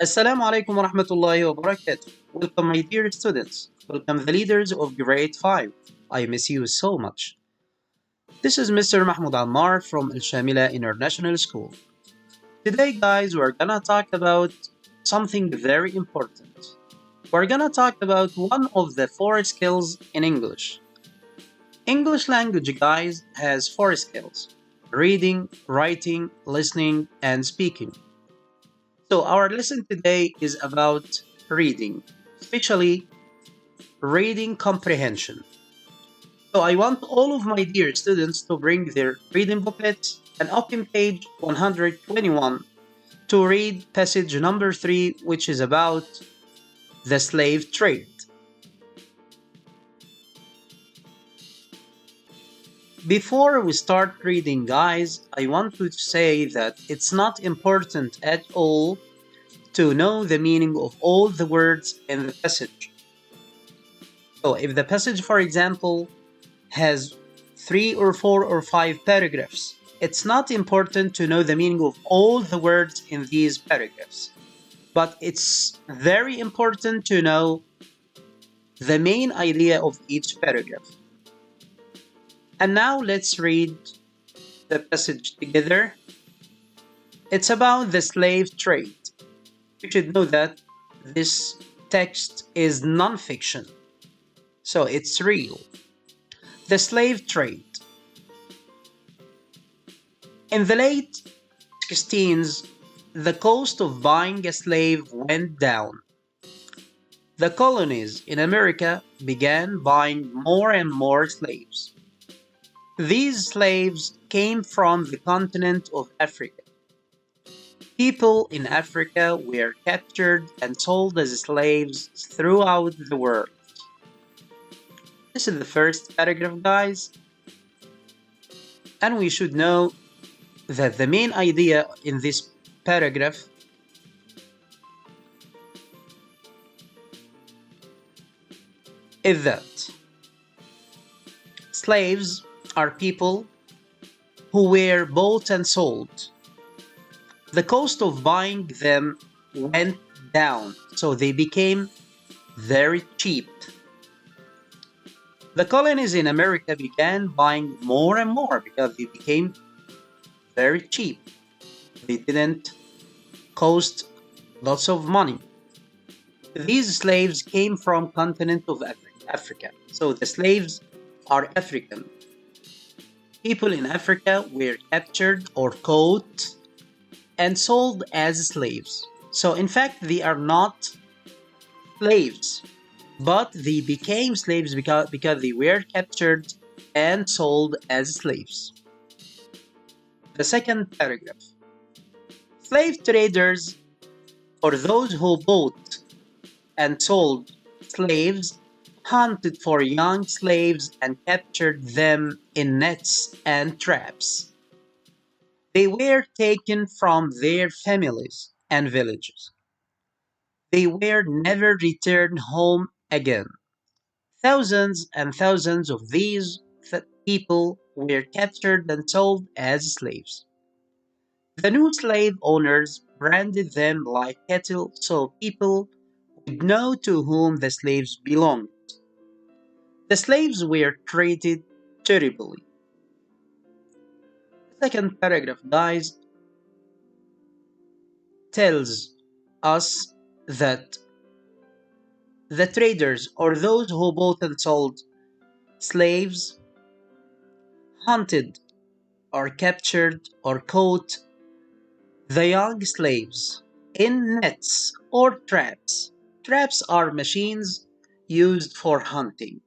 Assalamu alaikum wa rahmatullahi wa barakatuh. Welcome, my dear students. Welcome, the leaders of grade 5. I miss you so much. This is Mr. Mahmoud Ammar from Al Shamila International School. Today, guys, we're gonna talk about something very important. We're gonna talk about one of the four skills in English. English language, guys, has four skills: reading, writing, listening, and speaking. So our lesson today is about reading, especially reading comprehension. So I want all of my dear students to bring their reading booklets and open page 121 to read passage number 3, which is about the slave trade. Before we start reading, guys, I want to say that it's not important at all to know the meaning of all the words in the passage. So if the passage, for example, has 3 or 4 or 5 paragraphs, it's not important to know the meaning of all the words in these paragraphs. But it's very important to know the main idea of each paragraph. And now let's read the passage together. It's about the slave trade. You should know that this text is non-fiction, so it's real. The slave trade. In the late 16s, the cost of buying a slave went down. The colonies in America began buying more and more slaves. These slaves came from the continent of Africa. People in Africa were captured and sold as slaves throughout the world. This is the first paragraph, guys. And we should know that the main idea in this paragraph is that slaves are people who were bought and sold. The cost of buying them went down, so they became very cheap. The colonies in America began buying more and more because they became very cheap. They didn't cost lots of money. These slaves came from continent of Africa. So the slaves are African. People in Africa were captured or caught and sold as slaves. So in fact, they are not slaves, but they became slaves because they were captured and sold as slaves. The second paragraph. Slave traders, or those who bought and sold slaves, hunted for young slaves and captured them in nets and traps. They were taken from their families and villages. They were never returned home again. Thousands and thousands of these people were captured and sold as slaves. The new slave owners branded them like cattle so people would know to whom the slaves belonged. The slaves were treated terribly. The second paragraph, guys, tells us that the traders, or those who bought and sold slaves, hunted or captured or caught the young slaves in nets or traps. Traps are machines used for hunting.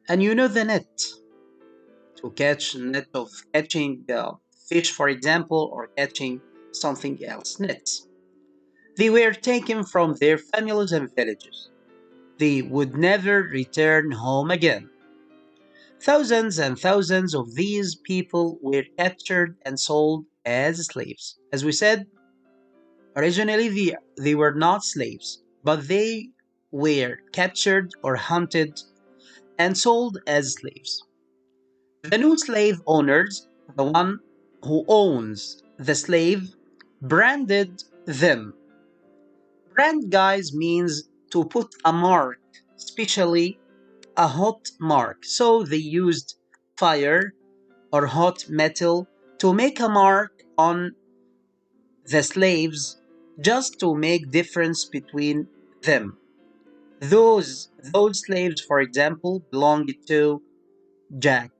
And you know the net, to catch net of catching fish, for example, or catching something else, nets. They were taken from their families and villages. They would never return home again. Thousands and thousands of these people were captured and sold as slaves. As we said, originally they were not slaves, but they were captured or hunted and sold as slaves. The new slave owners, the one who owns the slave, branded them Brand, guys, means to put a mark, especially a hot mark. So they used fire or hot metal to make a mark on the slaves just to make difference between them. Those slaves, for example, belonged to Jack,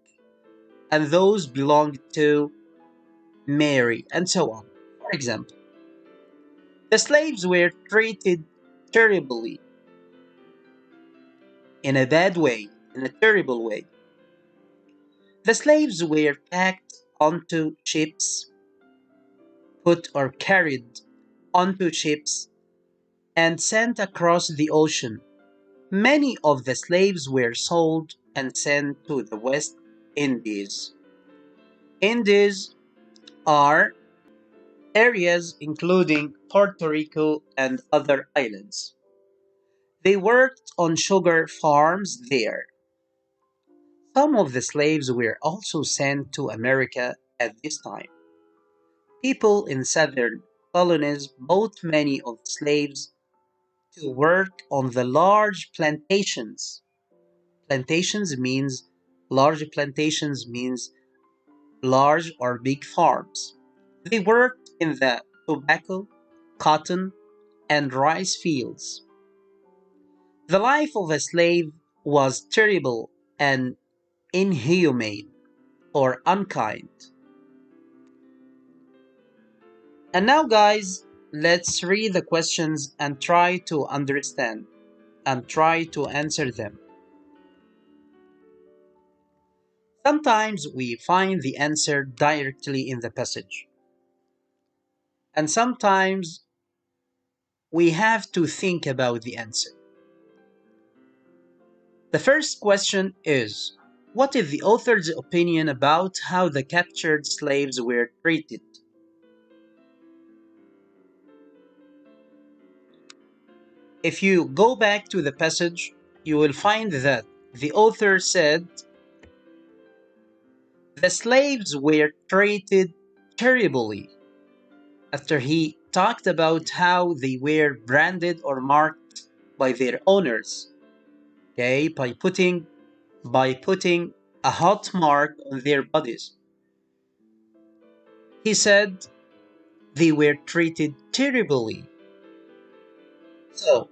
and those belonged to Mary, and so on. For example, the slaves were treated terribly, in a bad way, in a terrible way. The slaves were packed onto ships, put or carried onto ships, and sent across the ocean. Many of the slaves were sold and sent to the West Indies. Indies are areas including Puerto Rico and other islands. They worked on sugar farms there. Some of the slaves were also sent to America at this time. People in southern colonies bought many of the slaves to work on the large plantations. Plantations means large or big farms. They worked in the tobacco, cotton, and rice fields. The life of a slave was terrible and inhumane or unkind. And now, guys, let's read the questions and try to understand and try to answer them. Sometimes we find the answer directly in the passage, and sometimes we have to think about the answer. The first question is, what is the author's opinion about how the captured slaves were treated? If you go back to the passage, you will find that the author said the slaves were treated terribly after he talked about how they were branded or marked by their owners, okay, by putting a hot mark on their bodies. He said they were treated terribly. So,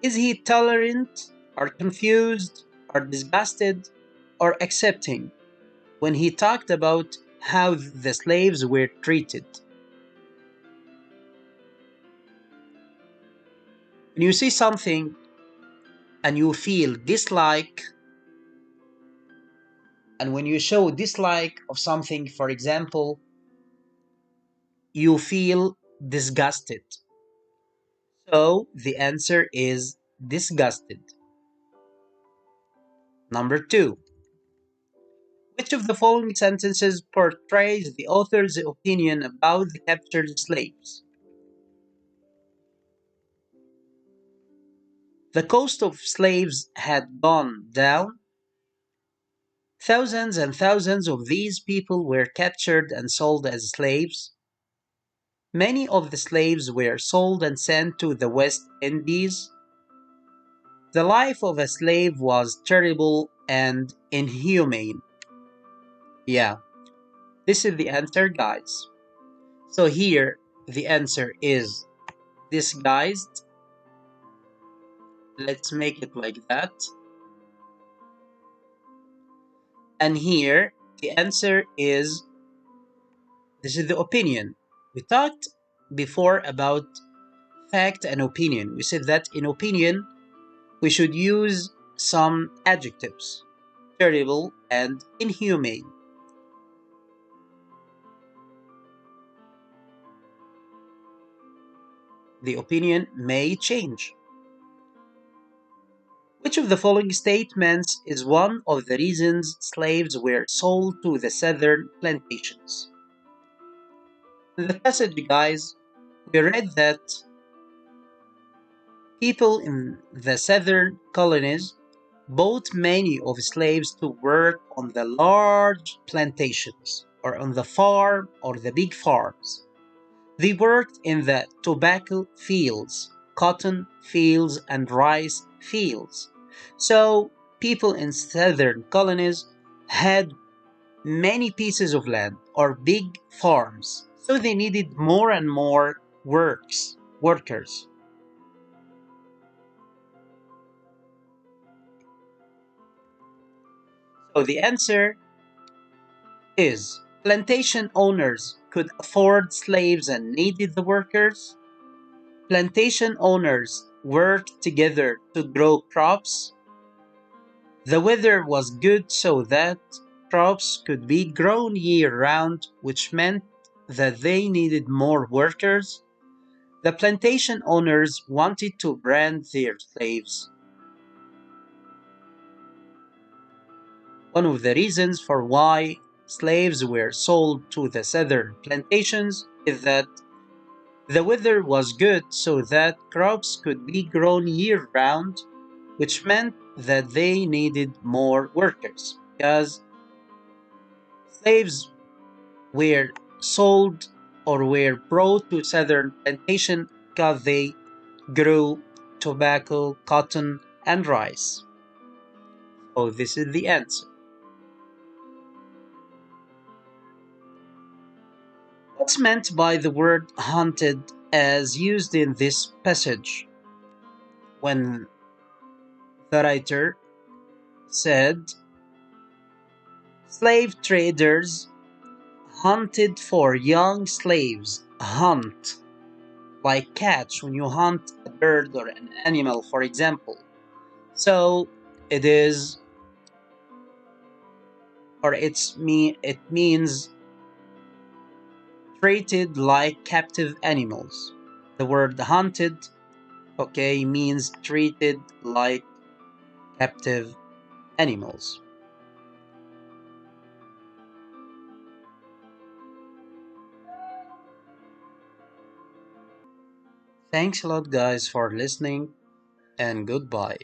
is he tolerant or confused or disgusted or accepting when he talked about how the slaves were treated? When you see something and you feel dislike, and when you show dislike of something, for example, you feel disgusted. So the answer is disgusted. Number two, which of the following sentences portrays the author's opinion about the captured slaves? The cost of slaves had gone down. Thousands and thousands of these people were captured and sold as slaves. Many of the slaves were sold and sent to the West Indies. The life of a slave was terrible and inhumane. Yeah, this is the answer, guys. So here, the answer is disguised. Let's make it like that. And here, the answer is, this is the opinion. We talked before about fact and opinion. We said that in opinion, we should use some adjectives, terrible and inhumane. The opinion may change. Which of the following statements is one of the reasons slaves were sold to the southern plantations? In the passage, guys, we read that people in the southern colonies bought many of slaves to work on the large plantations or on the farm or the big farms. They worked in the tobacco fields, cotton fields, and rice fields. So, people in southern colonies had many pieces of land or big farms. So, they needed more and more workers. So, the answer is plantation owners could afford slaves and needed the workers. Plantation owners worked together to grow crops. The weather was good so that crops could be grown year round, which meant that they needed more workers. The plantation owners wanted to brand their slaves. One of the reasons for why slaves were sold to the southern plantations is that the weather was good so that crops could be grown year round, which meant that they needed more workers because slaves were sold or were brought to southern plantation because they grew tobacco, cotton, and rice. So this is the answer. What's meant by the word hunted as used in this passage when the writer said slave traders hunted for young slaves? Hunt, like catch when you hunt a bird or an animal, for example. So it is, or it means treated like captive animals. The word hunted, okay, means treated like captive animals. Thanks a lot, guys, for listening, and goodbye.